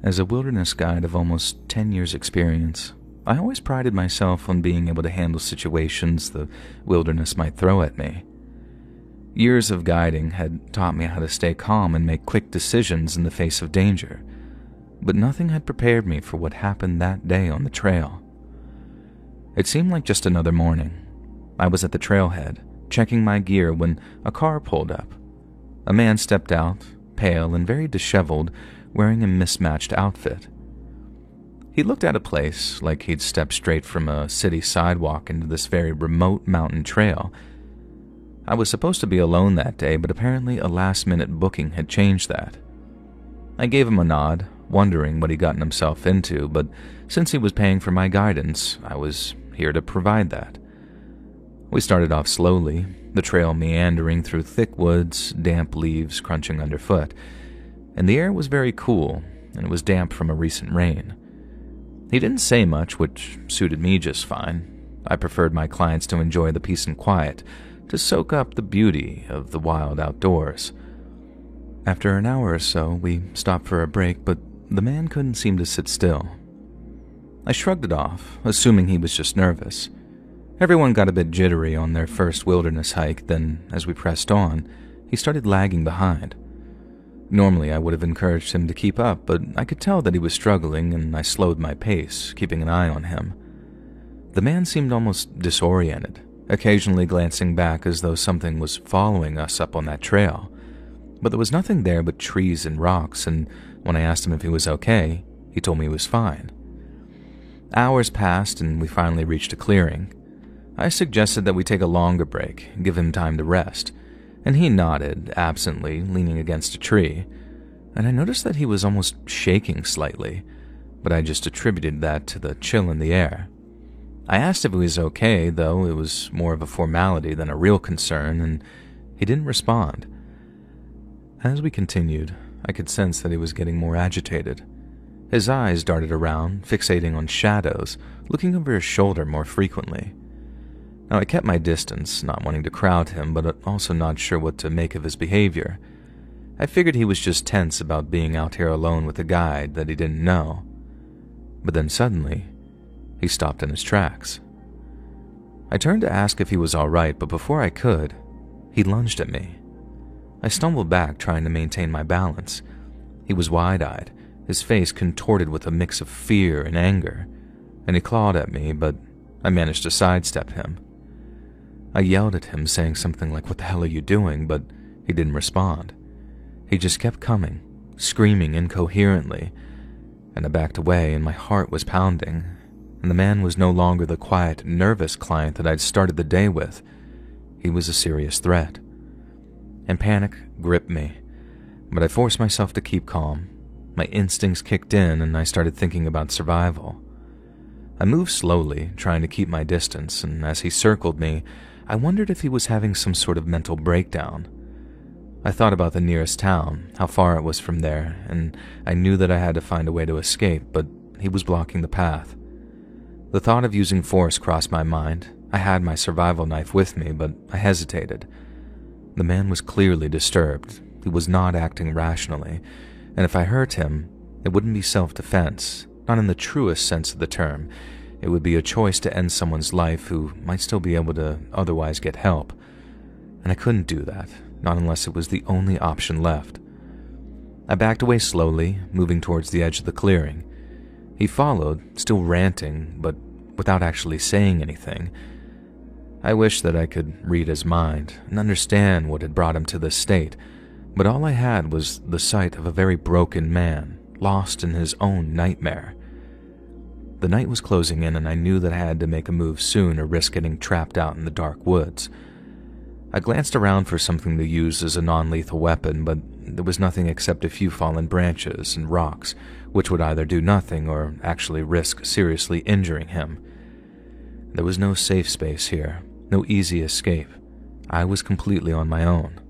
As a wilderness guide of almost 10 years' experience, I always prided myself on being able to handle situations the wilderness might throw at me. Years of guiding had taught me how to stay calm and make quick decisions in the face of danger, but nothing had prepared me for what happened that day on the trail. It seemed like just another morning. I was at the trailhead, checking my gear when a car pulled up. A man stepped out, pale and very disheveled, wearing a mismatched outfit. He looked out of place, like he'd stepped straight from a city sidewalk into this very remote mountain trail. I was supposed to be alone that day, but apparently a last-minute booking had changed that. I gave him a nod, wondering what he'd gotten himself into, but since he was paying for my guidance, I was here to provide that. We started off slowly, the trail meandering through thick woods, damp leaves crunching underfoot, and the air was very cool, and it was damp from a recent rain. He didn't say much, which suited me just fine. I preferred my clients to enjoy the peace and quiet, to soak up the beauty of the wild outdoors. After an hour or so, we stopped for a break, but the man couldn't seem to sit still. I shrugged it off, assuming he was just nervous. Everyone got a bit jittery on their first wilderness hike, then, as we pressed on, he started lagging behind. Normally, I would have encouraged him to keep up, but I could tell that he was struggling, and I slowed my pace, keeping an eye on him. The man seemed almost disoriented, occasionally glancing back as though something was following us up on that trail. But there was nothing there but trees and rocks, and when I asked him if he was okay, he told me he was fine. Hours passed, and we finally reached a clearing. I suggested that we take a longer break, give him time to rest, and he nodded, absently, leaning against a tree, and I noticed that he was almost shaking slightly, but I just attributed that to the chill in the air. I asked if he was okay, though it was more of a formality than a real concern, and he didn't respond. As we continued, I could sense that he was getting more agitated. His eyes darted around, fixating on shadows, looking over his shoulder more frequently. Now, I kept my distance, not wanting to crowd him, but also not sure what to make of his behavior. I figured he was just tense about being out here alone with a guide that he didn't know. But then suddenly, he stopped in his tracks. I turned to ask if he was all right, but before I could, he lunged at me. I stumbled back, trying to maintain my balance. He was wide-eyed, his face contorted with a mix of fear and anger, and he clawed at me, but I managed to sidestep him. I yelled at him, saying something like, "What the hell are you doing?" but he didn't respond. He just kept coming, screaming incoherently, and I backed away, and my heart was pounding, and the man was no longer the quiet, nervous client that I'd started the day with. He was a serious threat. And panic gripped me, but I forced myself to keep calm. My instincts kicked in, and I started thinking about survival. I moved slowly, trying to keep my distance, and as he circled me, I wondered if he was having some sort of mental breakdown. I thought about the nearest town, how far it was from there, and I knew that I had to find a way to escape, but he was blocking the path. The thought of using force crossed my mind. I had my survival knife with me, but I hesitated. The man was clearly disturbed. He was not acting rationally, and if I hurt him, it wouldn't be self-defense, not in the truest sense of the term. It would be a choice to end someone's life who might still be able to otherwise get help. And I couldn't do that, not unless it was the only option left. I backed away slowly, moving towards the edge of the clearing. He followed, still ranting, but without actually saying anything. I wished that I could read his mind and understand what had brought him to this state, but all I had was the sight of a very broken man, lost in his own nightmare. The night was closing in, and I knew that I had to make a move soon or risk getting trapped out in the dark woods. I glanced around for something to use as a non-lethal weapon, but there was nothing except a few fallen branches and rocks, which would either do nothing or actually risk seriously injuring him. There was no safe space here, no easy escape. I was completely on my own.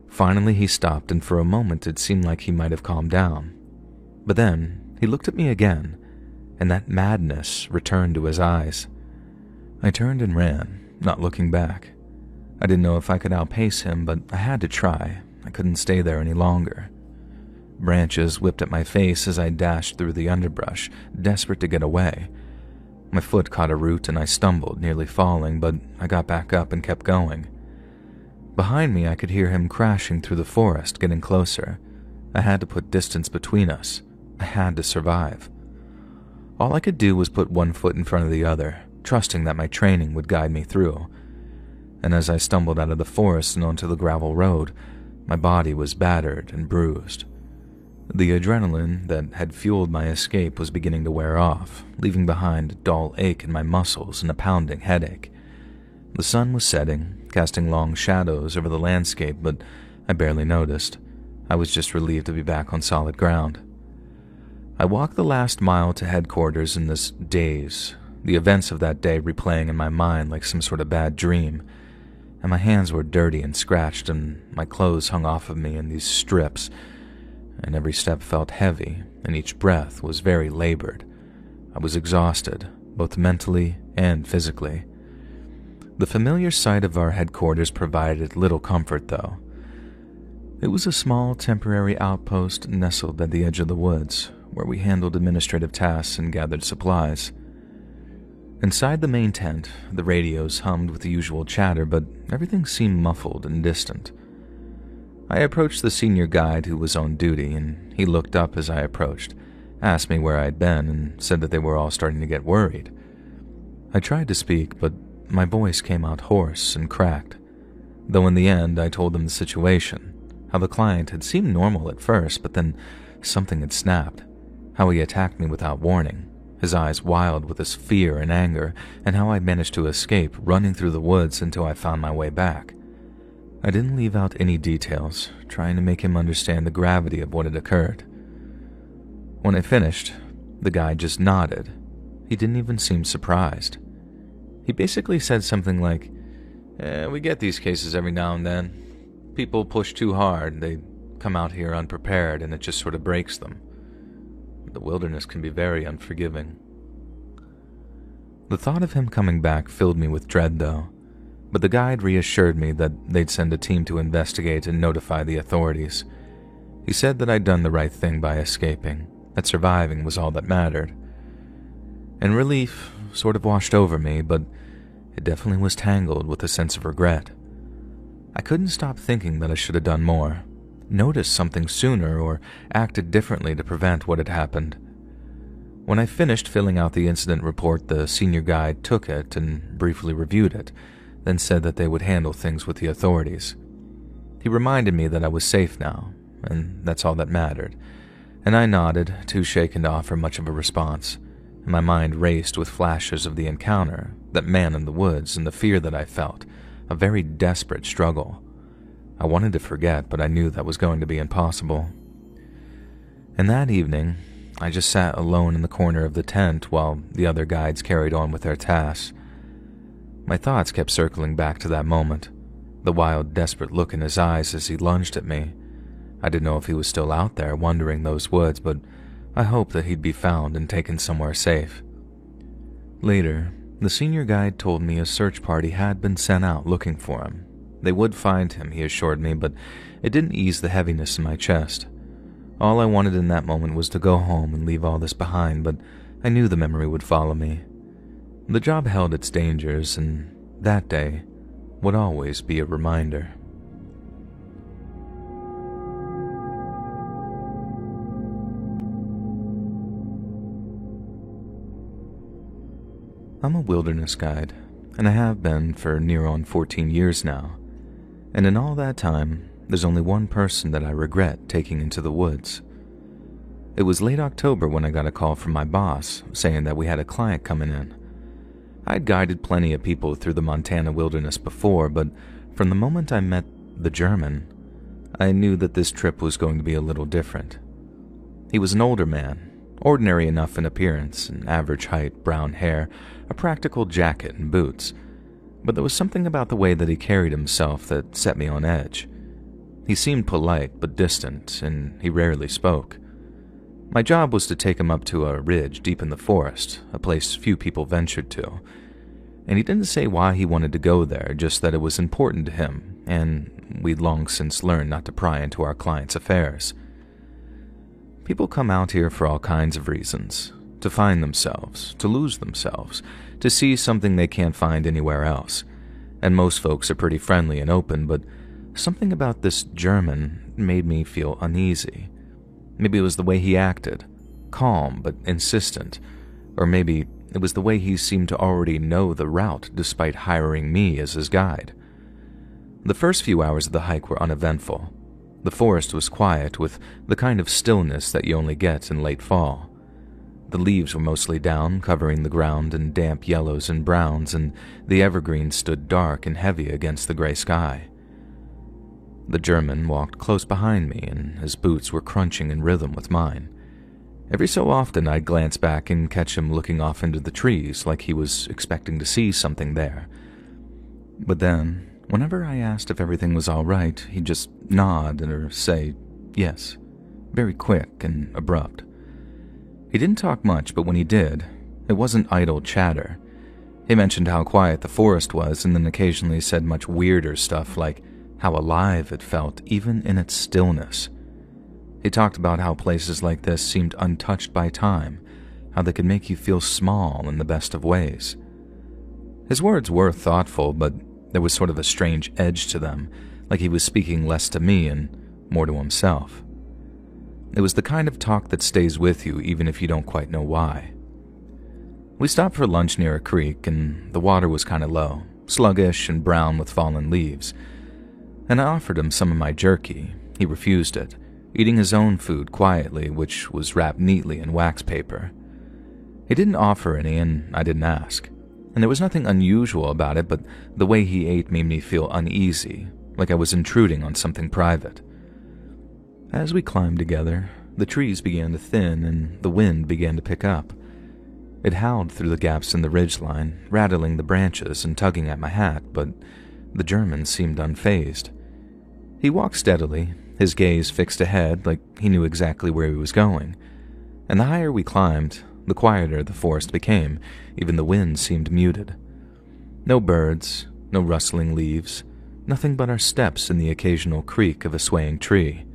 Finally, he stopped, and for a moment it seemed like he might have calmed down. But then, he looked at me again, and that madness returned to his eyes. I turned and ran, not looking back. I didn't know if I could outpace him, but I had to try. I couldn't stay there any longer. Branches whipped at my face as I dashed through the underbrush, desperate to get away. My foot caught a root and I stumbled, nearly falling, but I got back up and kept going. Behind me, I could hear him crashing through the forest, getting closer. I had to put distance between us. I had to survive. All I could do was put one foot in front of the other, trusting that my training would guide me through. And as I stumbled out of the forest and onto the gravel road, my body was battered and bruised. The adrenaline that had fueled my escape was beginning to wear off, leaving behind a dull ache in my muscles and a pounding headache. The sun was setting, casting long shadows over the landscape, but I barely noticed. I was just relieved to be back on solid ground. I walked the last mile to headquarters in this daze, the events of that day replaying in my mind like some sort of bad dream, and my hands were dirty and scratched, and my clothes hung off of me in these strips, and every step felt heavy, and each breath was very labored. I was exhausted, both mentally and physically. The familiar sight of our headquarters provided little comfort, though. It was a small, temporary outpost nestled at the edge of the woods, where we handled administrative tasks and gathered supplies. Inside the main tent, the radios hummed with the usual chatter, but everything seemed muffled and distant. I approached the senior guide who was on duty, and he looked up as I approached, asked me where I'd been, and said that they were all starting to get worried. I tried to speak, but my voice came out hoarse and cracked, though in the end I told them the situation, how the client had seemed normal at first, but then something had snapped, how he attacked me without warning, his eyes wild with his fear and anger, and how I managed to escape, running through the woods until I found my way back. I didn't leave out any details, trying to make him understand the gravity of what had occurred. When I finished, the guy just nodded. He didn't even seem surprised. He basically said something like, we get these cases every now and then. People push too hard, they come out here unprepared, and it just sort of breaks them. The wilderness can be very unforgiving. The thought of him coming back filled me with dread, though, but the guide reassured me that they'd send a team to investigate and notify the authorities. He said that I'd done the right thing by escaping, that surviving was all that mattered. And relief sort of washed over me, but it definitely was tangled with a sense of regret. I couldn't stop thinking that I should have done more, noticed something sooner, or acted differently to prevent what had happened. When I finished filling out the incident report, the senior guide took it and briefly reviewed it, then said that they would handle things with the authorities. He reminded me that I was safe now, and that's all that mattered, and I nodded, too shaken to offer much of a response, and my mind raced with flashes of the encounter, that man in the woods, and the fear that I felt, a very desperate struggle. I wanted to forget, but I knew that was going to be impossible. And that evening, I just sat alone in the corner of the tent while the other guides carried on with their tasks. My thoughts kept circling back to that moment, the wild, desperate look in his eyes as he lunged at me. I didn't know if he was still out there wandering those woods, but I hoped that he'd be found and taken somewhere safe. Later, the senior guide told me a search party had been sent out looking for him. They would find him, he assured me, but it didn't ease the heaviness in my chest. All I wanted in that moment was to go home and leave all this behind, but I knew the memory would follow me. The job held its dangers, and that day would always be a reminder. I'm a wilderness guide, and I have been for near on 14 years now. And in all that time, there's only one person that I regret taking into the woods. It was late October when I got a call from my boss saying that we had a client coming in. I'd guided plenty of people through the Montana wilderness before, but from the moment I met the German, I knew that this trip was going to be a little different. He was an older man, ordinary enough in appearance, an average height, brown hair, a practical jacket and boots, but there was something about the way that he carried himself that set me on edge. He seemed polite but distant, and he rarely spoke. My job was to take him up to a ridge deep in the forest, a place few people ventured to, and he didn't say why he wanted to go there, just that it was important to him, and we'd long since learned not to pry into our clients' affairs. People come out here for all kinds of reasons. To find themselves, to lose themselves, to see something they can't find anywhere else. And most folks are pretty friendly and open, but something about this German made me feel uneasy. Maybe it was the way he acted, calm but insistent, or maybe it was the way he seemed to already know the route despite hiring me as his guide. The first few hours of the hike were uneventful. The forest was quiet, with the kind of stillness that you only get in late fall. The leaves were mostly down, covering the ground in damp yellows and browns, and the evergreens stood dark and heavy against the gray sky. The German walked close behind me, and his boots were crunching in rhythm with mine. Every so often I'd glance back and catch him looking off into the trees like he was expecting to see something there. But then, whenever I asked if everything was all right, he'd just nod or say yes, very quick and abrupt. He didn't talk much, but when he did, it wasn't idle chatter. He mentioned how quiet the forest was, and then occasionally said much weirder stuff like how alive it felt even in its stillness. He talked about how places like this seemed untouched by time, how they could make you feel small in the best of ways. His words were thoughtful, but there was sort of a strange edge to them, like he was speaking less to me and more to himself. It was the kind of talk that stays with you even if you don't quite know why. We stopped for lunch near a creek, and the water was kind of low, sluggish and brown with fallen leaves. And I offered him some of my jerky. He refused it, eating his own food quietly, which was wrapped neatly in wax paper. He didn't offer any, and I didn't ask. And there was nothing unusual about it, but the way he ate made me feel uneasy, like I was intruding on something private. As we climbed together, the trees began to thin and the wind began to pick up. It howled through the gaps in the ridgeline, rattling the branches and tugging at my hat, but the German seemed unfazed. He walked steadily, his gaze fixed ahead like he knew exactly where he was going. And the higher we climbed, the quieter the forest became. Even the wind seemed muted. No birds, no rustling leaves, nothing but our steps and the occasional creak of a swaying tree.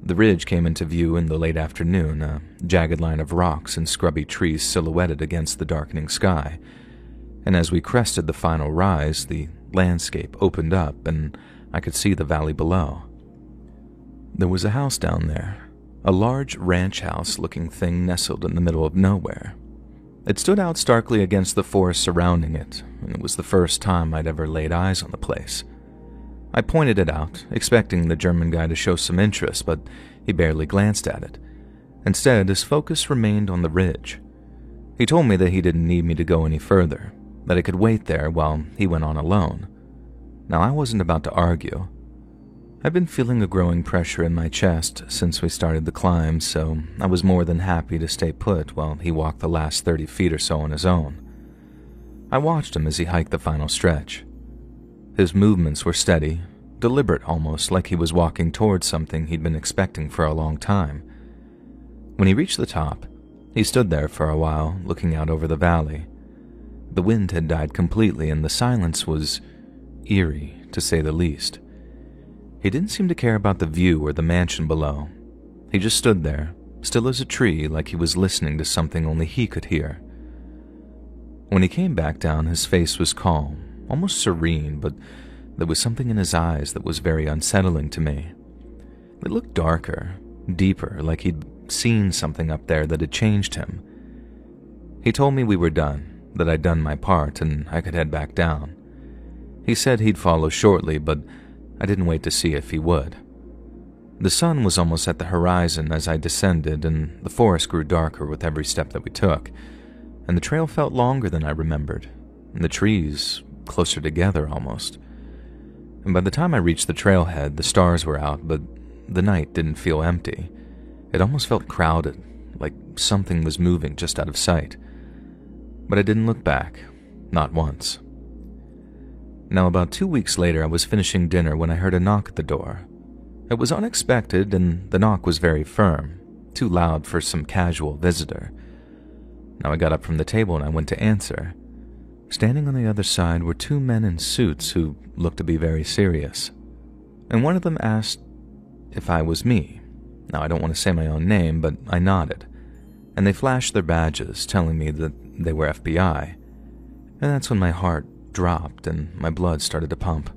The ridge came into view in the late afternoon, a jagged line of rocks and scrubby trees silhouetted against the darkening sky. And as we crested the final rise, the landscape opened up and I could see the valley below. There was a house down there, a large ranch house-looking thing nestled in the middle of nowhere. It stood out starkly against the forest surrounding it, and it was the first time I'd ever laid eyes on the place. I pointed it out, expecting the German guy to show some interest, but he barely glanced at it. Instead, his focus remained on the ridge. He told me that he didn't need me to go any further, that I could wait there while he went on alone. Now, I wasn't about to argue. I'd been feeling a growing pressure in my chest since we started the climb, so I was more than happy to stay put while he walked the last 30 feet or so on his own. I watched him as he hiked the final stretch. His movements were steady, deliberate almost, like he was walking towards something he'd been expecting for a long time. When he reached the top, he stood there for a while, looking out over the valley. The wind had died completely, and the silence was eerie, to say the least. He didn't seem to care about the view or the mansion below. He just stood there, still as a tree, like he was listening to something only he could hear. When he came back down, his face was calm, almost serene, but there was something in his eyes that was very unsettling to me. It looked darker, deeper, like he'd seen something up there that had changed him. He told me we were done, that I'd done my part and I could head back down. He said he'd follow shortly, but I didn't wait to see if he would. The sun was almost at the horizon as I descended, and the forest grew darker with every step that we took, and the trail felt longer than I remembered, and the trees closer together almost. And by the time I reached the trailhead, the stars were out, but the night didn't feel empty. It almost felt crowded, like something was moving just out of sight. But I didn't look back, not once. Now, about 2 weeks later, I was finishing dinner when I heard a knock at the door. It was unexpected, and the knock was very firm, too loud for some casual visitor. Now I got up from the table and I went to answer. Standing on the other side were 2 men in suits who looked to be very serious. And one of them asked if I was me, Now, I don't want to say my own name, but I nodded, and they flashed their badges, telling me that they were FBI. And that's when my heart dropped and my blood started to pump.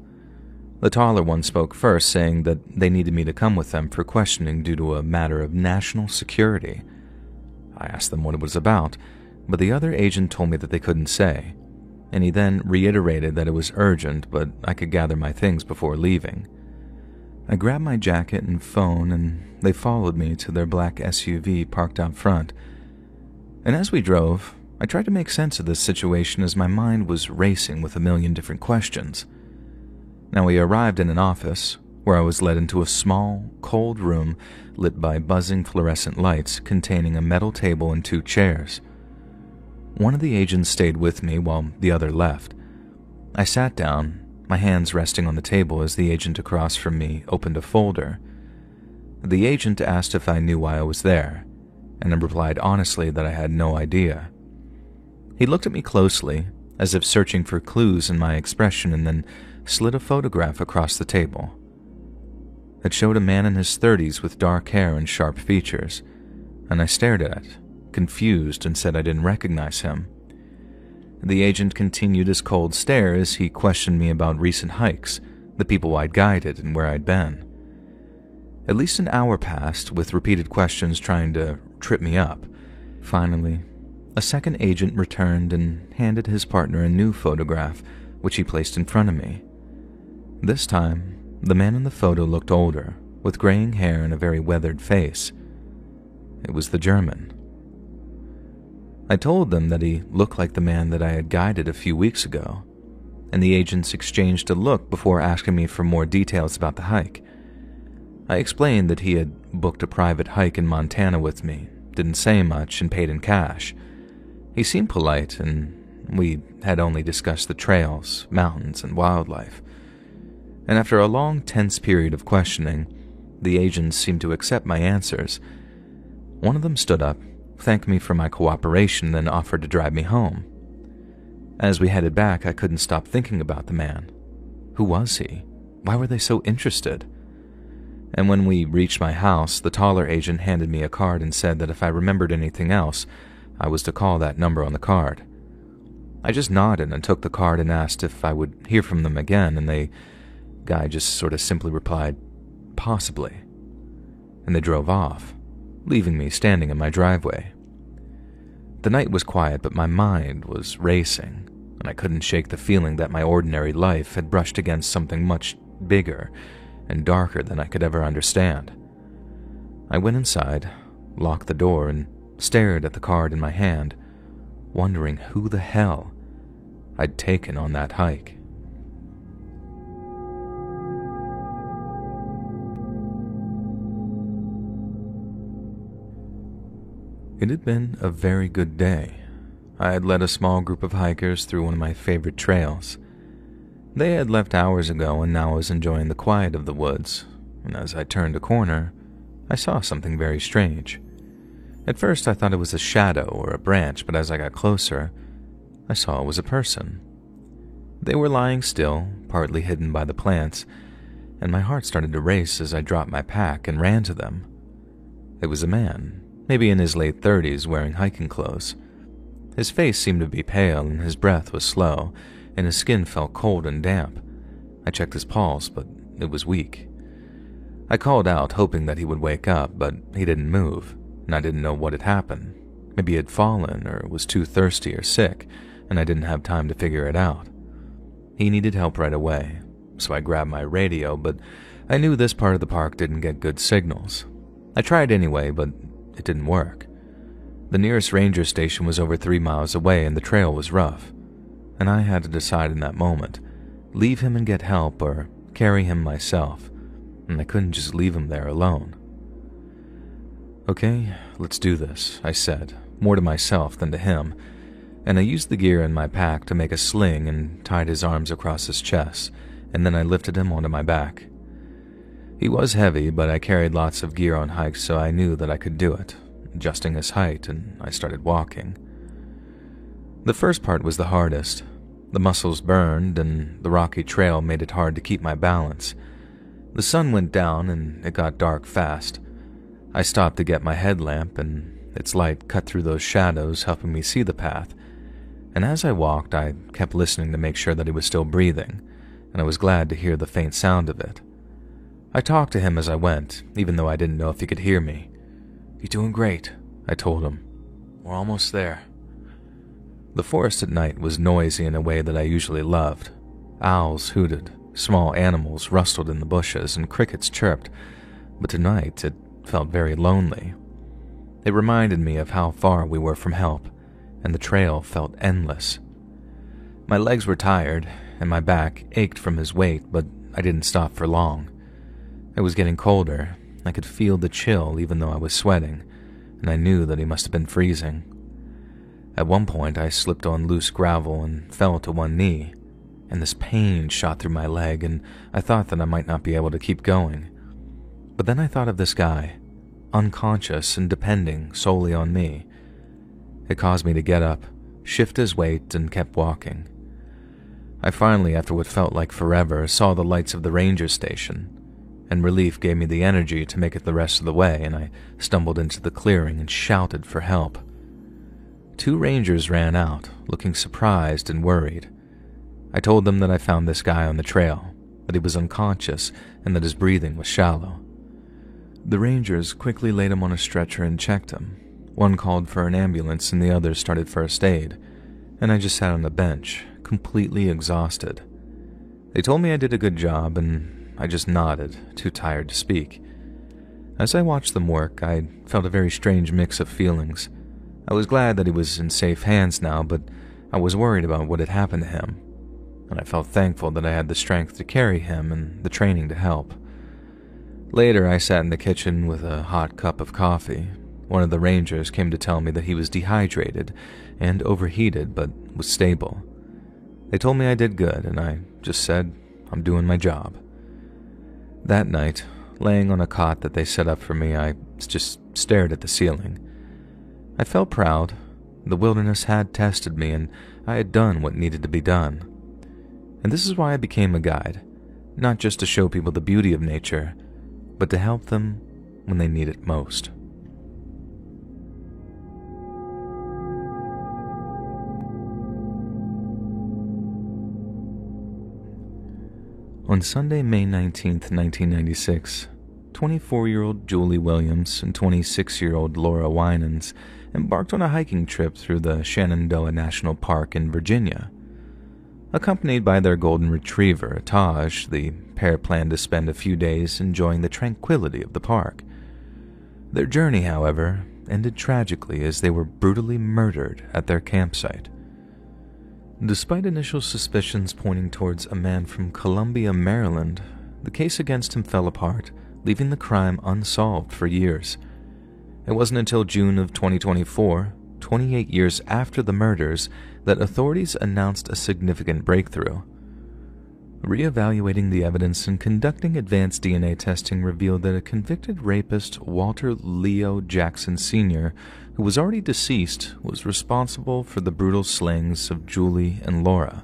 The taller one spoke first, saying that they needed me to come with them for questioning due to a matter of national security. I asked them what it was about, but the other agent told me that they couldn't say, and he then reiterated that it was urgent, but I could gather my things before leaving. I grabbed my jacket and phone, and they followed me to their black SUV parked out front. And as we drove, I tried to make sense of this situation as my mind was racing with a million different questions. Now, we arrived in an office where I was led into a small, cold room lit by buzzing fluorescent lights containing a metal table and 2 chairs. One of the agents stayed with me while the other left. I sat down, my hands resting on the table as the agent across from me opened a folder. The agent asked if I knew why I was there, and I replied honestly that I had no idea. He looked at me closely, as if searching for clues in my expression, and then slid a photograph across the table. It showed a man in his 30s with dark hair and sharp features, and I stared at it, confused, and said I didn't recognize him. The agent continued his cold stare as he questioned me about recent hikes, the people I'd guided, and where I'd been. At least an hour passed, with repeated questions trying to trip me up. Finally, a second agent returned and handed his partner a new photograph, which he placed in front of me. This time, the man in the photo looked older, with graying hair and a very weathered face. It was the German. I told them that he looked like the man that I had guided a few weeks ago, and the agents exchanged a look before asking me for more details about the hike. I explained that he had booked a private hike in Montana with me, didn't say much, and paid in cash. He seemed polite, and we had only discussed the trails, mountains, and wildlife. And after a long, tense period of questioning, the agents seemed to accept my answers. One of them stood up, thanked me for my cooperation, then offered to drive me home. As we headed back, I couldn't stop thinking about the man. Who was he? Why were they so interested? And when we reached my house, the taller agent handed me a card and said that if I remembered anything else, I was to call that number on the card. I just nodded and took the card and asked if I would hear from them again, and the guy just sort of simply replied, "Possibly." And they drove off, leaving me standing in my driveway. The night was quiet, but my mind was racing, and I couldn't shake the feeling that my ordinary life had brushed against something much bigger and darker than I could ever understand. I went inside, locked the door, and stared at the card in my hand, wondering who the hell I'd taken on that hike. It had been a very good day. I had led a small group of hikers through one of my favorite trails. They had left hours ago, and now I was enjoying the quiet of the woods, and as I turned a corner, I saw something very strange. At first I thought it was a shadow or a branch, but as I got closer, I saw it was a person. They were lying still, partly hidden by the plants, and my heart started to race as I dropped my pack and ran to them. It was a man, maybe in his late 30s, wearing hiking clothes. His face seemed to be pale, and his breath was slow, and his skin felt cold and damp. I checked his pulse, but it was weak. I called out, hoping that he would wake up, but he didn't move, and I didn't know what had happened. Maybe he had fallen, or was too thirsty or sick, and I didn't have time to figure it out. He needed help right away, so I grabbed my radio, but I knew this part of the park didn't get good signals. I tried anyway, but it didn't work. The nearest ranger station was over 3 miles away, and the trail was rough, and I had to decide in that moment, leave him and get help or carry him myself, and I couldn't just leave him there alone. "Okay, let's do this," I said, more to myself than to him, and I used the gear in my pack to make a sling and tied his arms across his chest, and then I lifted him onto my back. He was heavy, but I carried lots of gear on hikes, so I knew that I could do it, adjusting his height, and I started walking. The first part was the hardest. The muscles burned, and the rocky trail made it hard to keep my balance. The sun went down, and it got dark fast. I stopped to get my headlamp, and its light cut through those shadows, helping me see the path. And as I walked, I kept listening to make sure that he was still breathing, and I was glad to hear the faint sound of it. I talked to him as I went, even though I didn't know if he could hear me. "You're doing great," I told him. "We're almost there." The forest at night was noisy in a way that I usually loved. Owls hooted, small animals rustled in the bushes, and crickets chirped, but tonight it felt very lonely. It reminded me of how far we were from help, and the trail felt endless. My legs were tired, and my back ached from his weight, but I didn't stop for long. It was getting colder. I could feel the chill even though I was sweating, and I knew that he must have been freezing. At one point, I slipped on loose gravel and fell to one knee, and this pain shot through my leg, and I thought that I might not be able to keep going. But then I thought of this guy, unconscious and depending solely on me. It caused me to get up, shift his weight, and kept walking. I finally, after what felt like forever, saw the lights of the ranger station, and relief gave me the energy to make it the rest of the way, and I stumbled into the clearing and shouted for help. 2 rangers ran out, looking surprised and worried. I told them that I found this guy on the trail, that he was unconscious, and that his breathing was shallow. The rangers quickly laid him on a stretcher and checked him. One called for an ambulance and the other started first aid, and I just sat on the bench, completely exhausted. They told me I did a good job, and I just nodded, too tired to speak. As I watched them work, I felt a very strange mix of feelings. I was glad that he was in safe hands now, but I was worried about what had happened to him, and I felt thankful that I had the strength to carry him and the training to help. Later, I sat in the kitchen with a hot cup of coffee. One of the rangers came to tell me that he was dehydrated and overheated, but was stable. They told me I did good, and I just said, I'm doing my job. That night, laying on a cot that they set up for me, I just stared at the ceiling. I felt proud. The wilderness had tested me, and I had done what needed to be done. And this is why I became a guide, not just to show people the beauty of nature, but to help them when they need it most. On Sunday, May 19th, 1996, 24-year-old Julie Williams and 26-year-old Laura Winans embarked on a hiking trip through the Shenandoah National Park in Virginia. Accompanied by their golden retriever, Taj, the pair planned to spend a few days enjoying the tranquility of the park. Their journey, however, ended tragically as they were brutally murdered at their campsite. Despite initial suspicions pointing towards a man from Columbia, Maryland, the case against him fell apart, leaving the crime unsolved for years. It wasn't until June of 2024, 28 years after the murders, that authorities announced a significant breakthrough. Reevaluating the evidence and conducting advanced DNA testing revealed that a convicted rapist, Walter Leo Jackson Sr., who was already deceased, was responsible for the brutal slayings of Julie and Laura.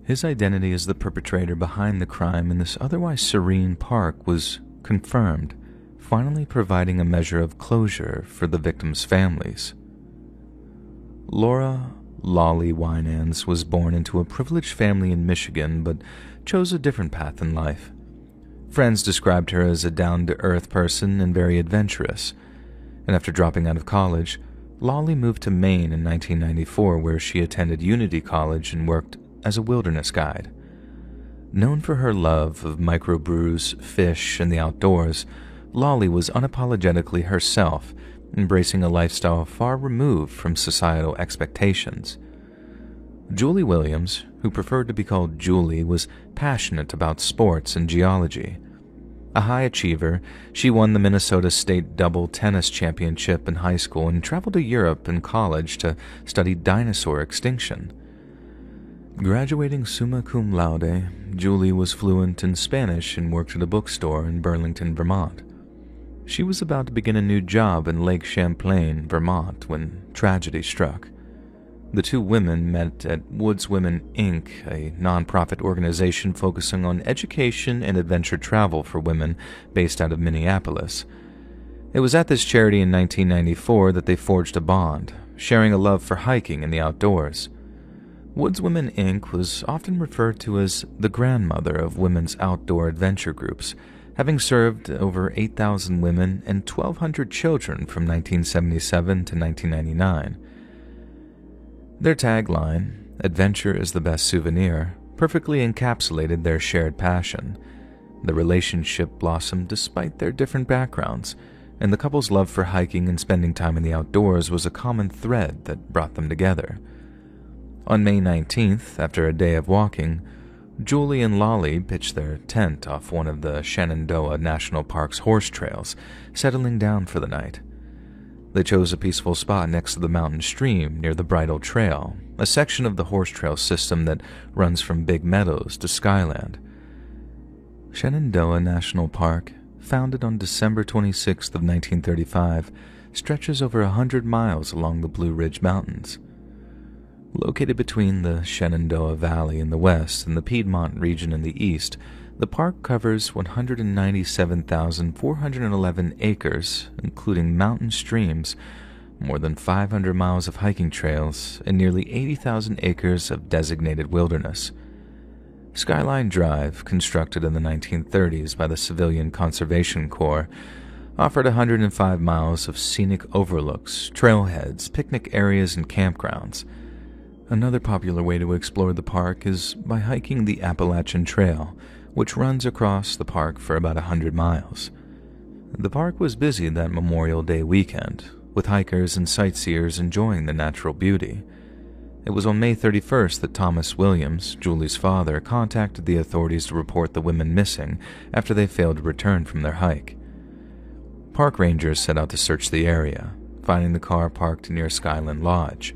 His identity as the perpetrator behind the crime in this otherwise serene park was confirmed, finally providing a measure of closure for the victims' families. Laura Lolly Winans was born into a privileged family in Michigan, but chose a different path in life. Friends described her as a down-to-earth person and very adventurous, and after dropping out of college, Lolly moved to Maine in 1994, where she attended Unity College and worked as a wilderness guide. Known for her love of microbrews, fish, and the outdoors, Lolly was unapologetically herself, embracing a lifestyle far removed from societal expectations. Julie Williams, who preferred to be called Julie, was passionate about sports and geology. A high achiever, she won the Minnesota State double tennis championship in high school and traveled to Europe in college to study dinosaur extinction. Graduating summa cum laude, Julie was fluent in Spanish and worked at a bookstore in Burlington, Vermont. She was about to begin a new job in Lake Champlain, Vermont, when tragedy struck. The two women met at Woods Women, Inc., a nonprofit organization focusing on education and adventure travel for women based out of Minneapolis. It was at this charity in 1994 that they forged a bond, sharing a love for hiking and the outdoors. Woods Women Inc. was often referred to as the grandmother of women's outdoor adventure groups, having served over 8,000 women and 1,200 children from 1977 to 1999. Their tagline, "Adventure is the best souvenir," perfectly encapsulated their shared passion. The relationship blossomed despite their different backgrounds, and the couple's love for hiking and spending time in the outdoors was a common thread that brought them together. On May 19th, after a day of walking, Julie and Lolly pitched their tent off one of the Shenandoah National Park's horse trails, settling down for the night. They chose a peaceful spot next to the mountain stream near the Bridle Trail, a section of the horse trail system that runs from Big Meadows to Skyland. Shenandoah National Park, founded on December 26th of 1935, stretches over 100 miles along the Blue Ridge Mountains. Located between the Shenandoah Valley in the west and the Piedmont region in the east, the park covers 197,411 acres, including mountain streams, more than 500 miles of hiking trails, and nearly 80,000 acres of designated wilderness. Skyline Drive, constructed in the 1930s by the Civilian Conservation Corps, offered 105 miles of scenic overlooks, trailheads, picnic areas, and campgrounds. Another popular way to explore the park is by hiking the Appalachian Trail, which runs across the park for about 100 miles. The park was busy that Memorial Day weekend, with hikers and sightseers enjoying the natural beauty. It was on May 31st that Thomas Williams, Julie's father, contacted the authorities to report the women missing after they failed to return from their hike. Park rangers set out to search the area, finding the car parked near Skyland Lodge,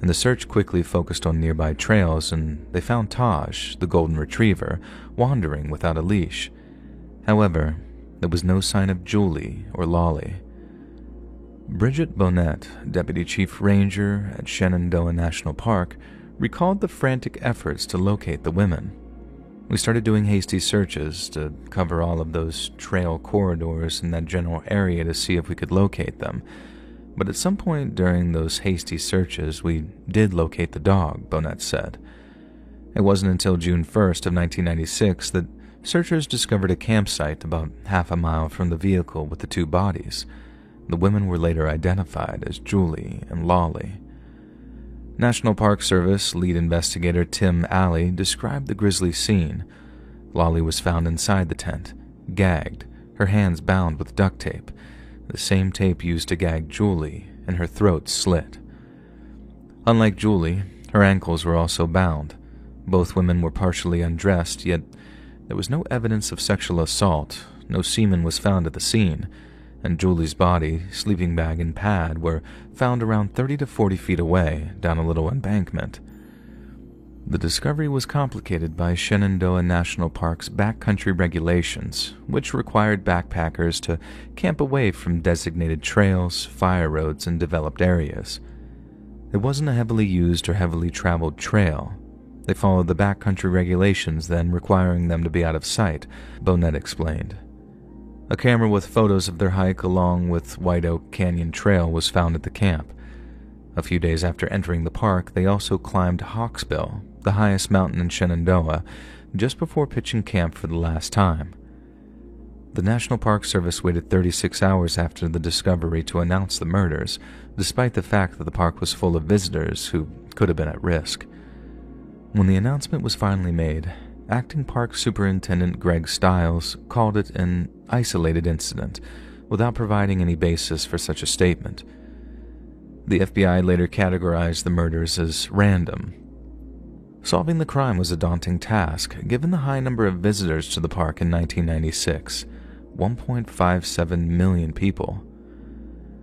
and the search quickly focused on nearby trails, and they found Taj, the golden retriever, wandering without a leash. However, there was no sign of Julie or Lolly. Bridget Bonnet, Deputy Chief Ranger at Shenandoah National Park, recalled the frantic efforts to locate the women. "We started doing hasty searches to cover all of those trail corridors in that general area to see if we could locate them. But at some point during those hasty searches, we did locate the dog," Bonnet said. It wasn't until June 1st of 1996 that searchers discovered a campsite about half a mile from the vehicle with the two bodies. The women were later identified as Julie and Lolly. National Park Service lead investigator Tim Alley described the grisly scene. Lolly was found inside the tent, gagged, her hands bound with duct tape, the same tape used to gag Julie, and her throat slit. Unlike Julie, her ankles were also bound. Both women were partially undressed, yet there was no evidence of sexual assault, no semen was found at the scene, and Julie's body, sleeping bag, and pad were found around 30 to 40 feet away down a little embankment. The discovery was complicated by Shenandoah National Park's backcountry regulations, which required backpackers to camp away from designated trails, fire roads, and developed areas. It wasn't a heavily used or heavily traveled trail. They followed the backcountry regulations then, requiring them to be out of sight, Bonnet explained. A camera with photos of their hike along with White Oak Canyon Trail was found at the camp. A few days after entering the park, they also climbed Hawksbill, the highest mountain in Shenandoah, just before pitching camp for the last time. The National Park Service waited 36 hours after the discovery to announce the murders, despite the fact that the park was full of visitors who could have been at risk. When the announcement was finally made, Acting Park Superintendent Greg Stiles called it an isolated incident, without providing any basis for such a statement. The FBI later categorized the murders as random. Solving the crime was a daunting task, given the high number of visitors to the park in 1996, 1.57 million people.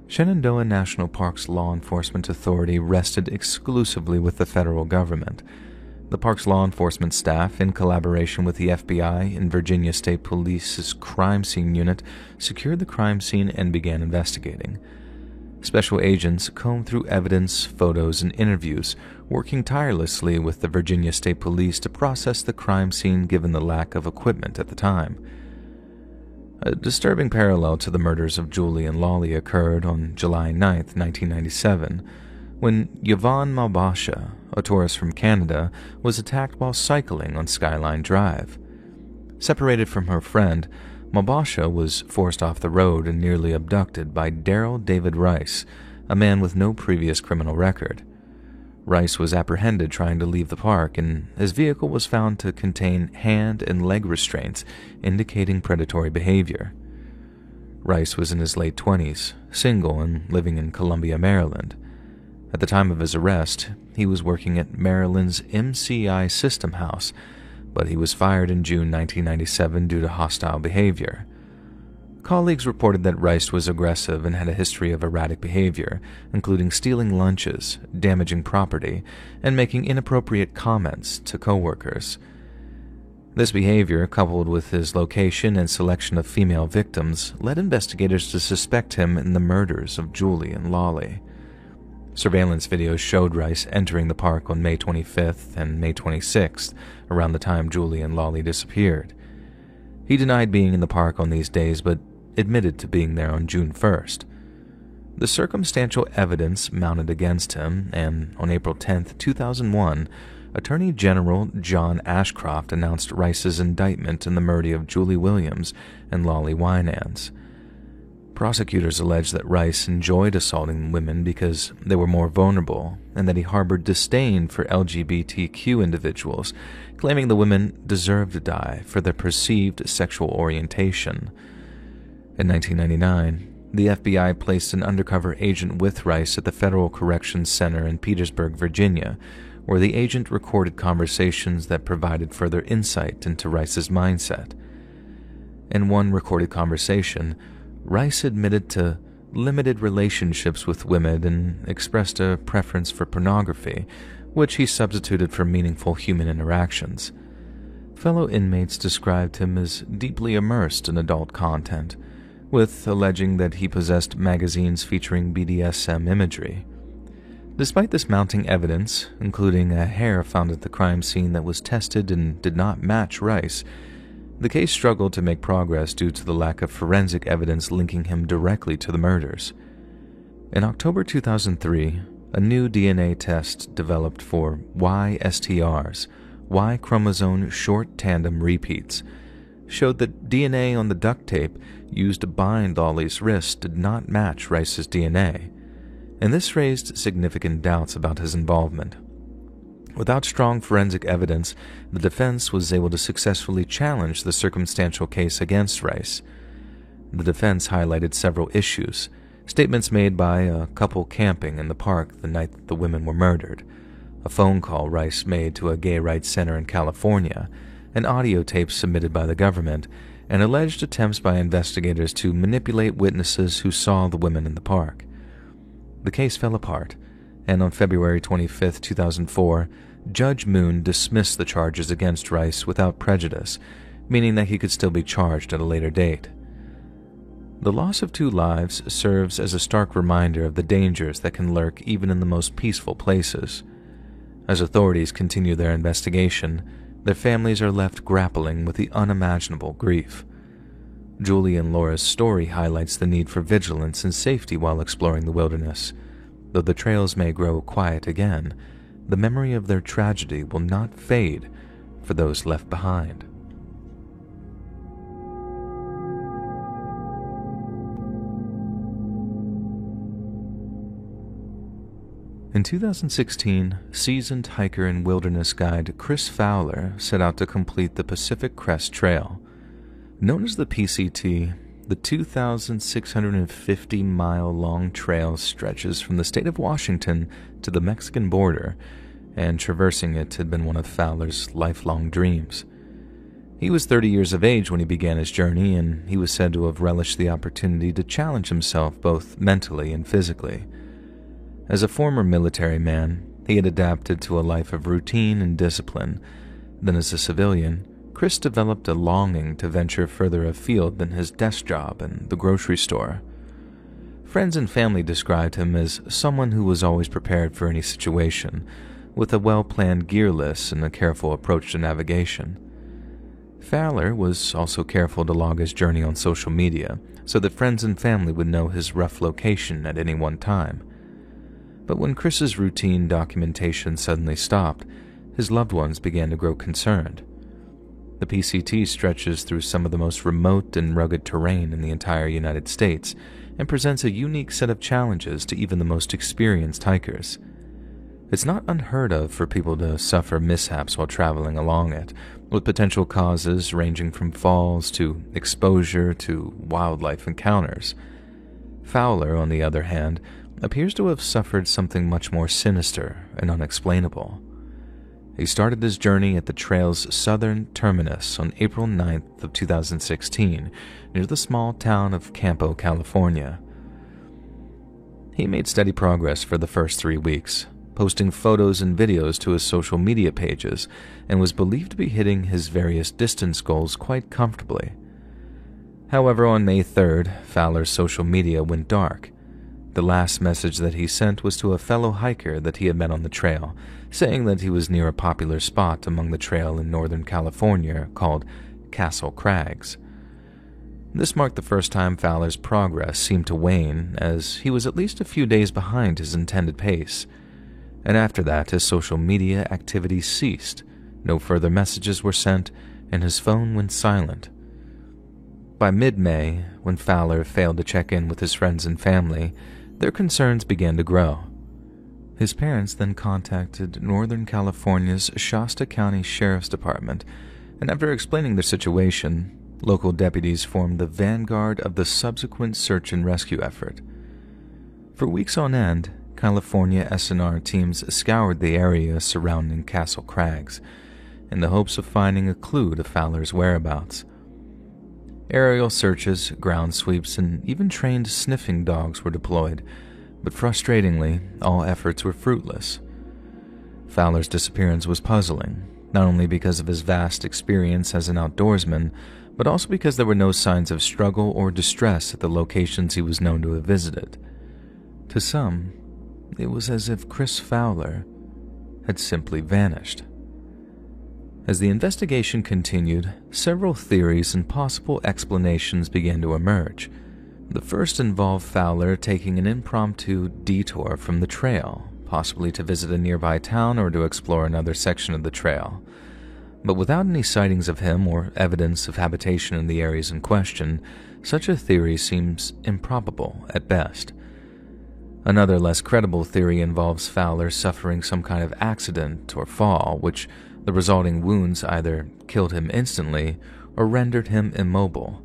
Shenandoah National Park's law enforcement authority rested exclusively with the federal government. The park's law enforcement staff, in collaboration with the FBI and Virginia State Police's crime scene unit, secured the crime scene and began investigating. Special agents combed through evidence, photos, and interviews, working tirelessly with the Virginia State Police to process the crime scene given the lack of equipment at the time. A disturbing parallel to the murders of Julie and Lolly occurred on July 9, 1997, when Yvonne Malbasha, a tourist from Canada, was attacked while cycling on Skyline Drive. Separated from her friend, Malbasha was forced off the road and nearly abducted by Daryl David Rice, a man with no previous criminal record. Rice was apprehended trying to leave the park, and his vehicle was found to contain hand and leg restraints indicating predatory behavior. Rice was in his late 20s, single and living in Columbia, Maryland. At the time of his arrest, he was working at Maryland's MCI System House, but he was fired in June 1997 due to hostile behavior. Colleagues reported that Rice was aggressive and had a history of erratic behavior, including stealing lunches, damaging property, and making inappropriate comments to coworkers. This behavior, coupled with his location and selection of female victims, led investigators to suspect him in the murders of Julie and Lolly. Surveillance videos showed Rice entering the park on May 25th and May 26th, around the time Julie and Lolly disappeared. He denied being in the park on these days, but admitted to being there on June 1st. The circumstantial evidence mounted against him, and on April 10, 2001, Attorney General John Ashcroft announced Rice's indictment in the murder of Julie Williams and Lolly Winans. Prosecutors alleged that Rice enjoyed assaulting women because they were more vulnerable, and that he harbored disdain for LGBTQ individuals, claiming the women deserved to die for their perceived sexual orientation. In 1999, the FBI placed an undercover agent with Rice at the Federal Corrections Center in Petersburg, Virginia, where the agent recorded conversations that provided further insight into Rice's mindset. In one recorded conversation, Rice admitted to limited relationships with women and expressed a preference for pornography, which he substituted for meaningful human interactions. Fellow inmates described him as deeply immersed in adult content, with alleging that he possessed magazines featuring BDSM imagery. Despite this mounting evidence, including a hair found at the crime scene that was tested and did not match Rice, the case struggled to make progress due to the lack of forensic evidence linking him directly to the murders. In October 2003, a new DNA test developed for YSTRs, Y chromosome short tandem repeats, showed that DNA on the duct tape used to bind Lolly's wrist did not match Rice's DNA, and this raised significant doubts about his involvement. Without strong forensic evidence, the defense was able to successfully challenge the circumstantial case against Rice. The defense highlighted several issues: statements made by a couple camping in the park the night that the women were murdered, a phone call Rice made to a gay rights center in California, an audio tape submitted by the government, and alleged attempts by investigators to manipulate witnesses who saw the women in the park. The case fell apart, and on February 25, 2004, Judge Moon dismissed the charges against Rice without prejudice, meaning that he could still be charged at a later date. The loss of 2 lives serves as a stark reminder of the dangers that can lurk even in the most peaceful places. As authorities continue their investigation, their families are left grappling with the unimaginable grief. Julie and Laura's story highlights the need for vigilance and safety while exploring the wilderness. Though the trails may grow quiet again, the memory of their tragedy will not fade for those left behind. In 2016, seasoned hiker and wilderness guide Chris Fowler set out to complete the Pacific Crest Trail. Known as the PCT, the 2,650-mile-long trail stretches from the state of Washington to the Mexican border, and traversing it had been one of Fowler's lifelong dreams. He was 30 years of age when he began his journey, and he was said to have relished the opportunity to challenge himself both mentally and physically. As a former military man, he had adapted to a life of routine and discipline. Then as a civilian, Chris developed a longing to venture further afield than his desk job and the grocery store. Friends and family described him as someone who was always prepared for any situation, with a well-planned gear list and a careful approach to navigation. Fowler was also careful to log his journey on social media so that friends and family would know his rough location at any one time. But when Chris's routine documentation suddenly stopped, his loved ones began to grow concerned. The PCT stretches through some of the most remote and rugged terrain in the entire United States and presents a unique set of challenges to even the most experienced hikers. It's not unheard of for people to suffer mishaps while traveling along it, with potential causes ranging from falls to exposure to wildlife encounters. Fowler, on the other hand, appears to have suffered something much more sinister and unexplainable. He started his journey at the trail's southern terminus on April 9th of 2016, near the small town of Campo, California. He made steady progress for the first 3 weeks, posting photos and videos to his social media pages, and was believed to be hitting his various distance goals quite comfortably. However, on May 3rd, Fowler's social media went dark. The last message that he sent was to a fellow hiker that he had met on the trail, saying that he was near a popular spot among the trail in Northern California called Castle Crags. This marked the first time Fowler's progress seemed to wane, as he was at least a few days behind his intended pace. And after that, his social media activity ceased, no further messages were sent, and his phone went silent. By mid-May, when Fowler failed to check in with his friends and family, their concerns began to grow. His parents then contacted Northern California's Shasta County Sheriff's Department, and after explaining their situation, local deputies formed the vanguard of the subsequent search and rescue effort. For weeks on end, California SNR teams scoured the area surrounding Castle Crags in the hopes of finding a clue to Fowler's whereabouts. Aerial searches, ground sweeps, and even trained sniffing dogs were deployed, but frustratingly, all efforts were fruitless. Fowler's disappearance was puzzling, not only because of his vast experience as an outdoorsman, but also because there were no signs of struggle or distress at the locations he was known to have visited. To some, it was as if Chris Fowler had simply vanished. As the investigation continued, several theories and possible explanations began to emerge. The first involved Fowler taking an impromptu detour from the trail, possibly to visit a nearby town or to explore another section of the trail. But without any sightings of him or evidence of habitation in the areas in question, such a theory seems improbable at best. Another less credible theory involves Fowler suffering some kind of accident or fall, which the resulting wounds either killed him instantly or rendered him immobile.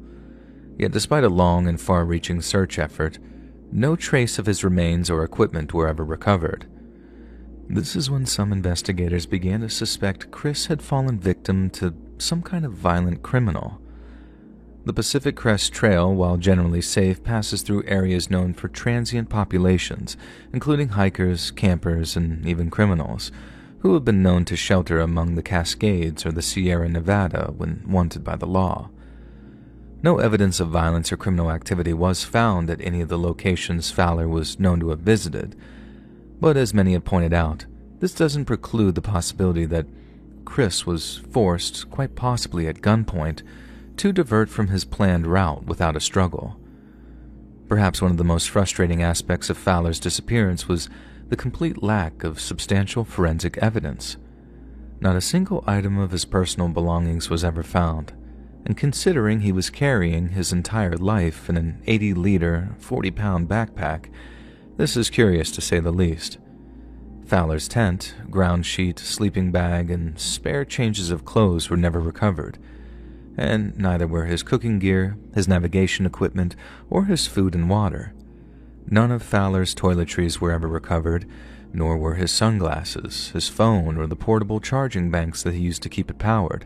Yet despite a long and far-reaching search effort, no trace of his remains or equipment were ever recovered. This is when some investigators began to suspect Chris had fallen victim to some kind of violent criminal. The Pacific Crest Trail, while generally safe, passes through areas known for transient populations, including hikers, campers, and even criminals, who have been known to shelter among the Cascades or the Sierra Nevada when wanted by the law. No evidence of violence or criminal activity was found at any of the locations Fowler was known to have visited, but as many have pointed out, this doesn't preclude the possibility that Chris was forced, quite possibly at gunpoint, to divert from his planned route without a struggle. Perhaps one of the most frustrating aspects of Fowler's disappearance was the complete lack of substantial forensic evidence. Not a single item of his personal belongings was ever found, and considering he was carrying his entire life in an 80-liter, 40-pound backpack, this is curious to say the least. Fowler's tent, ground sheet, sleeping bag, and spare changes of clothes were never recovered, and neither were his cooking gear, his navigation equipment, or his food and water. None of Fowler's toiletries were ever recovered, nor were his sunglasses, his phone, or the portable charging banks that he used to keep it powered.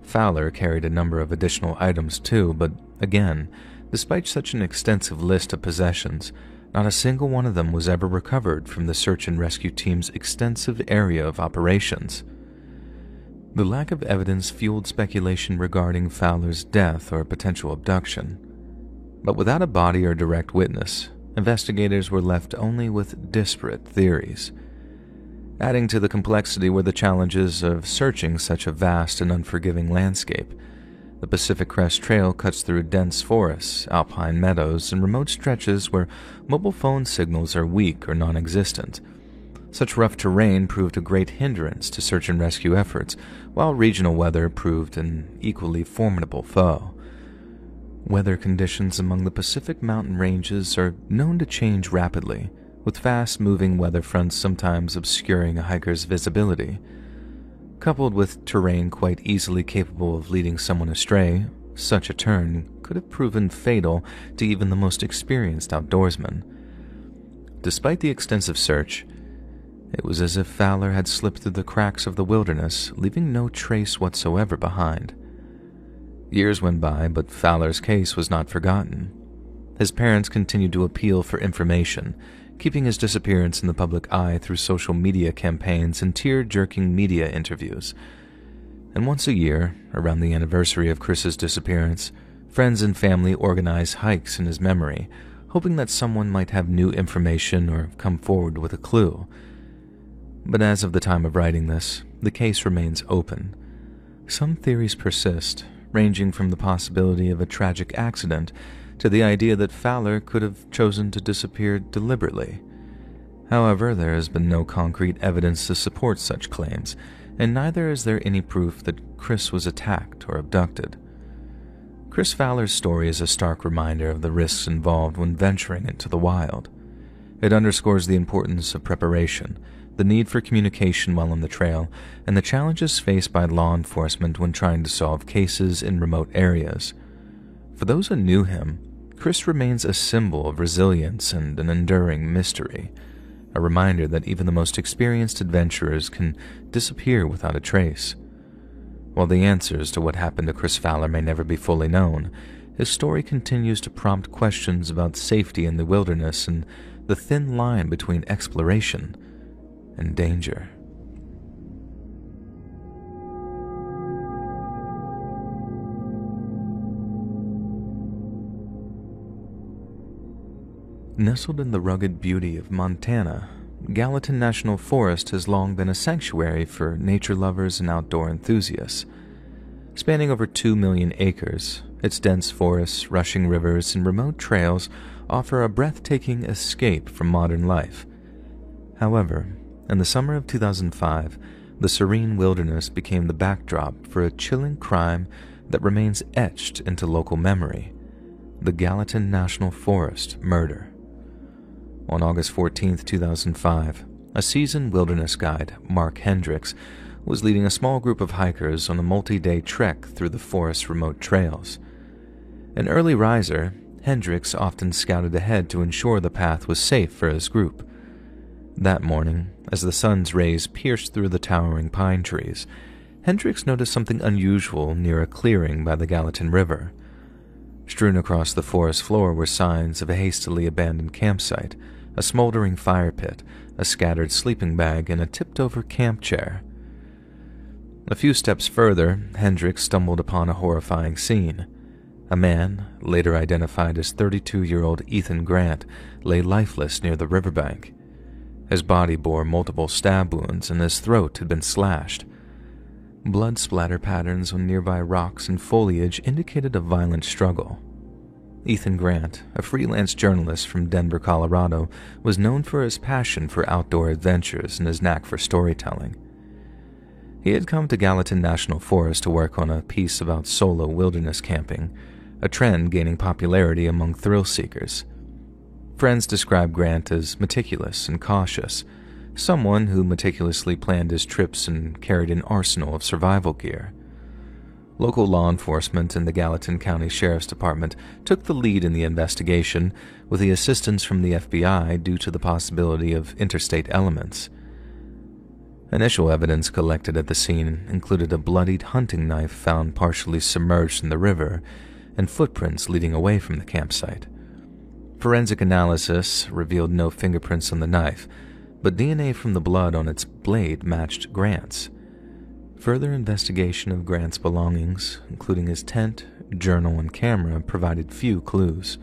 Fowler carried a number of additional items too, but again, despite such an extensive list of possessions, not a single one of them was ever recovered from the search and rescue team's extensive area of operations. The lack of evidence fueled speculation regarding Fowler's death or potential abduction. But without a body or direct witness, investigators were left only with disparate theories. Adding to the complexity were the challenges of searching such a vast and unforgiving landscape. The Pacific Crest Trail cuts through dense forests, alpine meadows, and remote stretches where mobile phone signals are weak or non-existent. Such rough terrain proved a great hindrance to search and rescue efforts, while regional weather proved an equally formidable foe. Weather conditions among the Pacific mountain ranges are known to change rapidly, with fast-moving weather fronts sometimes obscuring a hiker's visibility. Coupled with terrain quite easily capable of leading someone astray, such a turn could have proven fatal to even the most experienced outdoorsman. Despite the extensive search, it was as if Fowler had slipped through the cracks of the wilderness, leaving no trace whatsoever behind. Years went by, but Fowler's case was not forgotten. His parents continued to appeal for information, keeping his disappearance in the public eye through social media campaigns and tear-jerking media interviews. And once a year, around the anniversary of Chris's disappearance, friends and family organized hikes in his memory, hoping that someone might have new information or come forward with a clue. But as of the time of writing this, the case remains open. Some theories persist, ranging from the possibility of a tragic accident to the idea that Fowler could have chosen to disappear deliberately. However, there has been no concrete evidence to support such claims, and neither is there any proof that Chris was attacked or abducted. Chris Fowler's story is a stark reminder of the risks involved when venturing into the wild. It underscores the importance of preparation, the need for communication while on the trail, and the challenges faced by law enforcement when trying to solve cases in remote areas. For those who knew him, Chris remains a symbol of resilience and an enduring mystery, a reminder that even the most experienced adventurers can disappear without a trace. While the answers to what happened to Chris Fowler may never be fully known, his story continues to prompt questions about safety in the wilderness and the thin line between exploration and danger. Nestled in the rugged beauty of Montana, Gallatin National Forest has long been a sanctuary for nature lovers and outdoor enthusiasts. Spanning over 2 million acres, its dense forests, rushing rivers, and remote trails offer a breathtaking escape from modern life. However, in the summer of 2005, the serene wilderness became the backdrop for a chilling crime that remains etched into local memory: the Gallatin National Forest murder. On August 14, 2005, a seasoned wilderness guide, Mark Hendricks, was leading a small group of hikers on a multi-day trek through the forest's remote trails. An early riser, Hendricks often scouted ahead to ensure the path was safe for his group. That morning, as the sun's rays pierced through the towering pine trees, Hendricks noticed something unusual near a clearing by the Gallatin River. Strewn across the forest floor were signs of a hastily abandoned campsite, a smoldering fire pit, a scattered sleeping bag, and a tipped-over camp chair. A few steps further, Hendricks stumbled upon a horrifying scene. A man, later identified as 32-year-old Ethan Grant, lay lifeless near the riverbank. His body bore multiple stab wounds and his throat had been slashed. Blood splatter patterns on nearby rocks and foliage indicated a violent struggle. Ethan Grant, a freelance journalist from Denver, Colorado, was known for his passion for outdoor adventures and his knack for storytelling. He had come to Gallatin National Forest to work on a piece about solo wilderness camping, a trend gaining popularity among thrill seekers. Friends described Grant as meticulous and cautious, someone who meticulously planned his trips and carried an arsenal of survival gear. Local law enforcement and the Gallatin County Sheriff's Department took the lead in the investigation, with the assistance from the FBI due to the possibility of interstate elements. Initial evidence collected at the scene included a bloodied hunting knife found partially submerged in the river and footprints leading away from the campsite. Forensic analysis revealed no fingerprints on the knife, but DNA from the blood on its blade matched Grant's. Further investigation of Grant's belongings, including his tent, journal, and camera, provided few clues.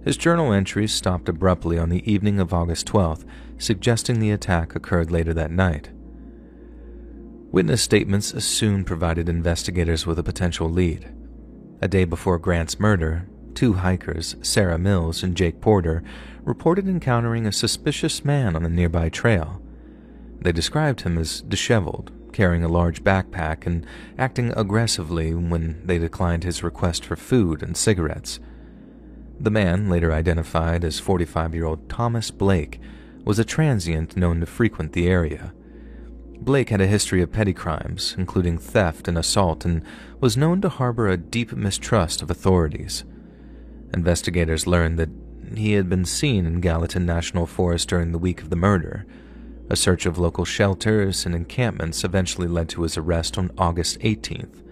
His journal entries stopped abruptly on the evening of August 12th, suggesting the attack occurred later that night. Witness statements soon provided investigators with a potential lead. A day before Grant's murder, two hikers, Sarah Mills and Jake Porter, reported encountering a suspicious man on a nearby trail. They described him as disheveled, carrying a large backpack and acting aggressively when they declined his request for food and cigarettes. The man, later identified as 45-year-old Thomas Blake, was a transient known to frequent the area. Blake had a history of petty crimes, including theft and assault, and was known to harbor a deep mistrust of authorities. Investigators learned that he had been seen in Gallatin National Forest during the week of the murder. A search of local shelters and encampments eventually led to his arrest on August 18th.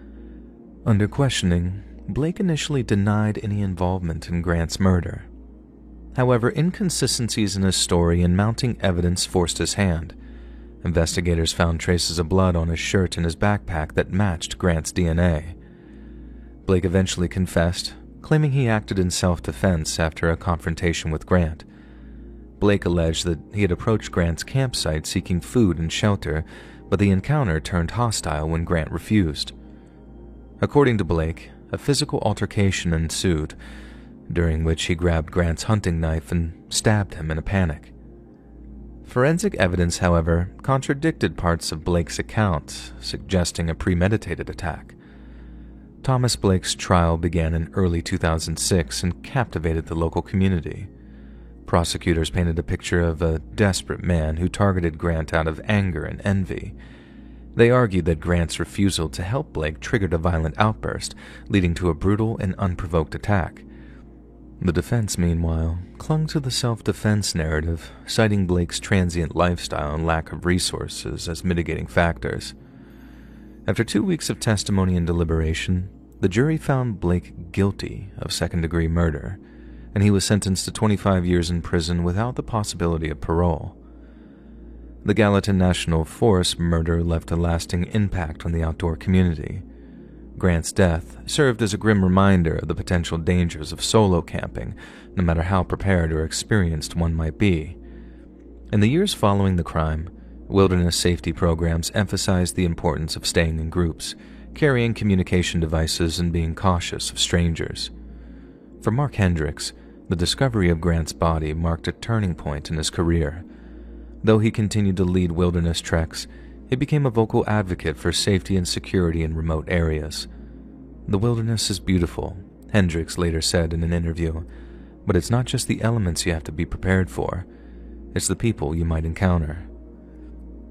Under questioning, Blake initially denied any involvement in Grant's murder. However, inconsistencies in his story and mounting evidence forced his hand. Investigators found traces of blood on his shirt and his backpack that matched Grant's DNA. Blake eventually confessed, claiming he acted in self-defense after a confrontation with Grant. Blake alleged that he had approached Grant's campsite seeking food and shelter, but the encounter turned hostile when Grant refused. According to Blake, a physical altercation ensued, during which he grabbed Grant's hunting knife and stabbed him in a panic. Forensic evidence, however, contradicted parts of Blake's account, suggesting a premeditated attack. Thomas Blake's trial began in early 2006 and captivated the local community. Prosecutors painted a picture of a desperate man who targeted Grant out of anger and envy. They argued that Grant's refusal to help Blake triggered a violent outburst, leading to a brutal and unprovoked attack. The defense, meanwhile, clung to the self-defense narrative, citing Blake's transient lifestyle and lack of resources as mitigating factors. After 2 weeks of testimony and deliberation, the jury found Blake guilty of second-degree murder, and he was sentenced to 25 years in prison without the possibility of parole. The Gallatin National Forest murder left a lasting impact on the outdoor community. Grant's death served as a grim reminder of the potential dangers of solo camping, no matter how prepared or experienced one might be. In the years following the crime, wilderness safety programs emphasized the importance of staying in groups, carrying communication devices, and being cautious of strangers. For Mark Hendricks, the discovery of Grant's body marked a turning point in his career. Though he continued to lead wilderness treks, he became a vocal advocate for safety and security in remote areas. "The wilderness is beautiful," Hendricks later said in an interview, "but it's not just the elements you have to be prepared for, it's the people you might encounter."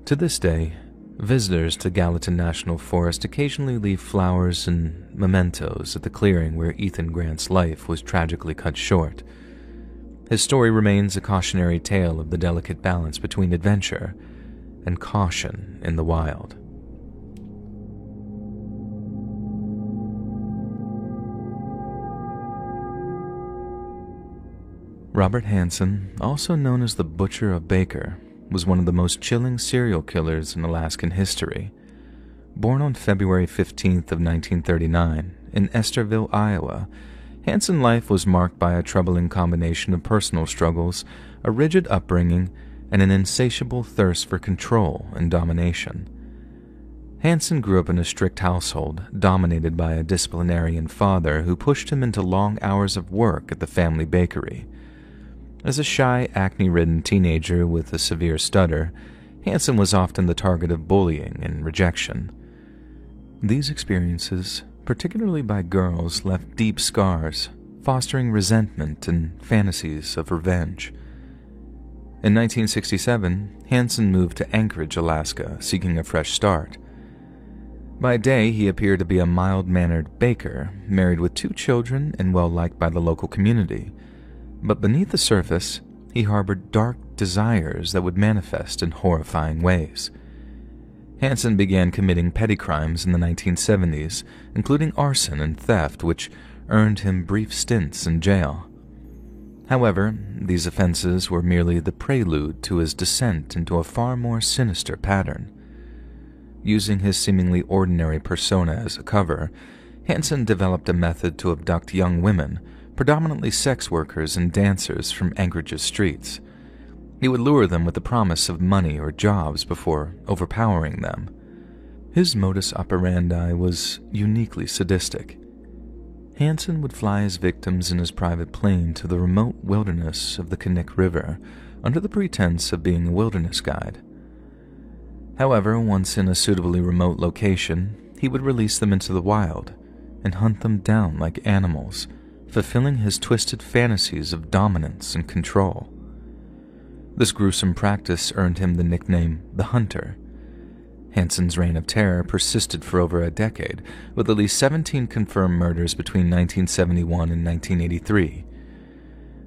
To this day, visitors to Gallatin National Forest occasionally leave flowers and mementos at the clearing where Ethan Grant's life was tragically cut short. His story remains a cautionary tale of the delicate balance between adventure and caution in the wild. Robert Hansen, also known as the Butcher of Baker, was one of the most chilling serial killers in Alaskan history. Born on February 15th of 1939 in Esterville, Iowa, Hansen's life was marked by a troubling combination of personal struggles, a rigid upbringing, and an insatiable thirst for control and domination. Hansen grew up in a strict household, dominated by a disciplinarian father who pushed him into long hours of work at the family bakery. As a shy, acne-ridden teenager with a severe stutter, Hansen was often the target of bullying and rejection. These experiences, particularly by girls, left deep scars, fostering resentment and fantasies of revenge. In 1967, Hansen moved to Anchorage, Alaska, seeking a fresh start. By day, he appeared to be a mild-mannered baker, married with 2 children and well-liked by the local community. But beneath the surface, he harbored dark desires that would manifest in horrifying ways. Hansen began committing petty crimes in the 1970s, including arson and theft, which earned him brief stints in jail. However, these offenses were merely the prelude to his descent into a far more sinister pattern. Using his seemingly ordinary persona as a cover, Hansen developed a method to abduct young women, predominantly sex workers and dancers from Anchorage's streets. He would lure them with the promise of money or jobs before overpowering them. His modus operandi was uniquely sadistic. Hansen would fly his victims in his private plane to the remote wilderness of the Knik River under the pretense of being a wilderness guide. However, once in a suitably remote location, he would release them into the wild and hunt them down like animals, fulfilling his twisted fantasies of dominance and control. This gruesome practice earned him the nickname The Hunter. Hansen's reign of terror persisted for over a decade, with at least 17 confirmed murders between 1971 and 1983.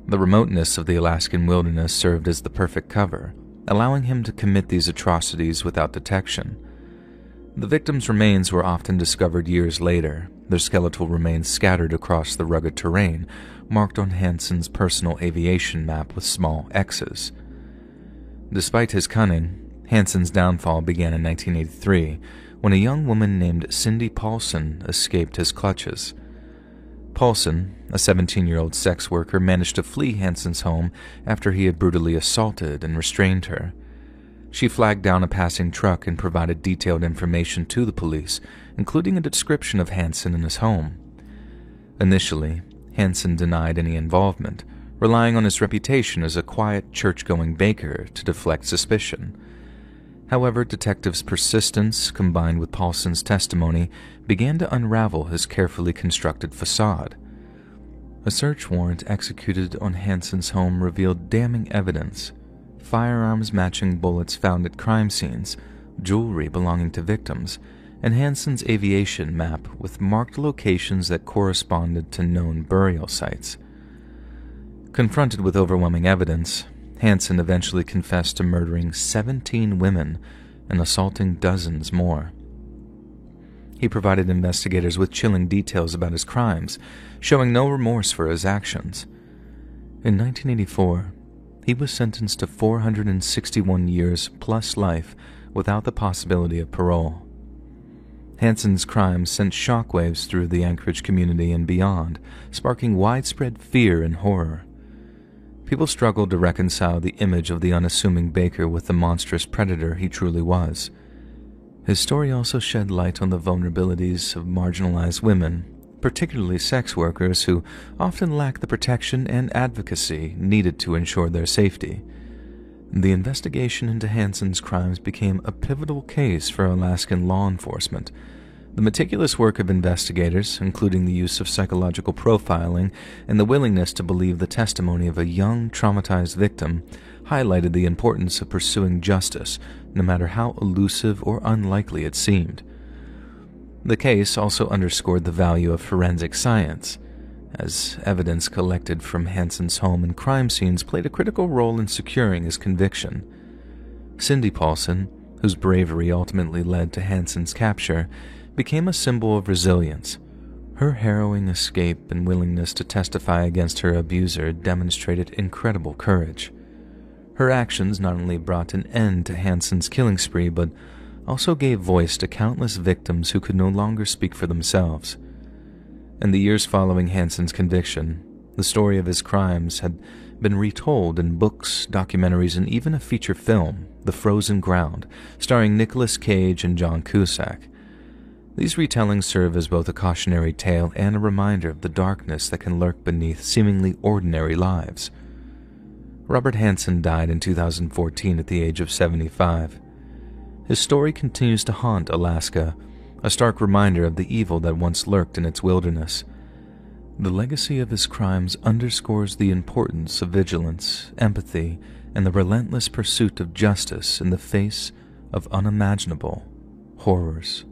The remoteness of the Alaskan wilderness served as the perfect cover, allowing him to commit these atrocities without detection. The victims' remains were often discovered years later, their skeletal remains scattered across the rugged terrain, marked on Hansen's personal aviation map with small X's. Despite his cunning, Hansen's downfall began in 1983, when a young woman named Cindy Paulson escaped his clutches. Paulson, a 17-year-old sex worker, managed to flee Hansen's home after he had brutally assaulted and restrained her. She flagged down a passing truck and provided detailed information to the police, including a description of Hansen and his home. Initially, Hansen denied any involvement, relying on his reputation as a quiet, church-going baker to deflect suspicion. However, detectives' persistence, combined with Paulson's testimony, began to unravel his carefully constructed facade. A search warrant executed on Hansen's home revealed damning evidence: firearms matching bullets found at crime scenes, jewelry belonging to victims, and Hansen's aviation map with marked locations that corresponded to known burial sites. Confronted with overwhelming evidence, Hansen eventually confessed to murdering 17 women and assaulting dozens more. He provided investigators with chilling details about his crimes, showing no remorse for his actions. In 1984, he was sentenced to 461 years plus life without the possibility of parole. Hansen's crimes sent shockwaves through the Anchorage community and beyond, sparking widespread fear and horror. People struggled to reconcile the image of the unassuming baker with the monstrous predator he truly was. His story also shed light on the vulnerabilities of marginalized women, particularly sex workers who often lack the protection and advocacy needed to ensure their safety. The investigation into Hansen's crimes became a pivotal case for Alaskan law enforcement. The meticulous work of investigators, including the use of psychological profiling and the willingness to believe the testimony of a young, traumatized victim, highlighted the importance of pursuing justice, no matter how elusive or unlikely it seemed. The case also underscored the value of forensic science, as evidence collected from Hansen's home and crime scenes played a critical role in securing his conviction. Cindy Paulson, whose bravery ultimately led to Hansen's capture, became a symbol of resilience. Her harrowing escape and willingness to testify against her abuser demonstrated incredible courage. Her actions not only brought an end to Hansen's killing spree, but also gave voice to countless victims who could no longer speak for themselves. In the years following Hansen's conviction, the story of his crimes had been retold in books, documentaries, and even a feature film, The Frozen Ground, starring Nicolas Cage and John Cusack. These retellings serve as both a cautionary tale and a reminder of the darkness that can lurk beneath seemingly ordinary lives. Robert Hansen died in 2014 at the age of 75. His story continues to haunt Alaska, a stark reminder of the evil that once lurked in its wilderness. The legacy of his crimes underscores the importance of vigilance, empathy, and the relentless pursuit of justice in the face of unimaginable horrors.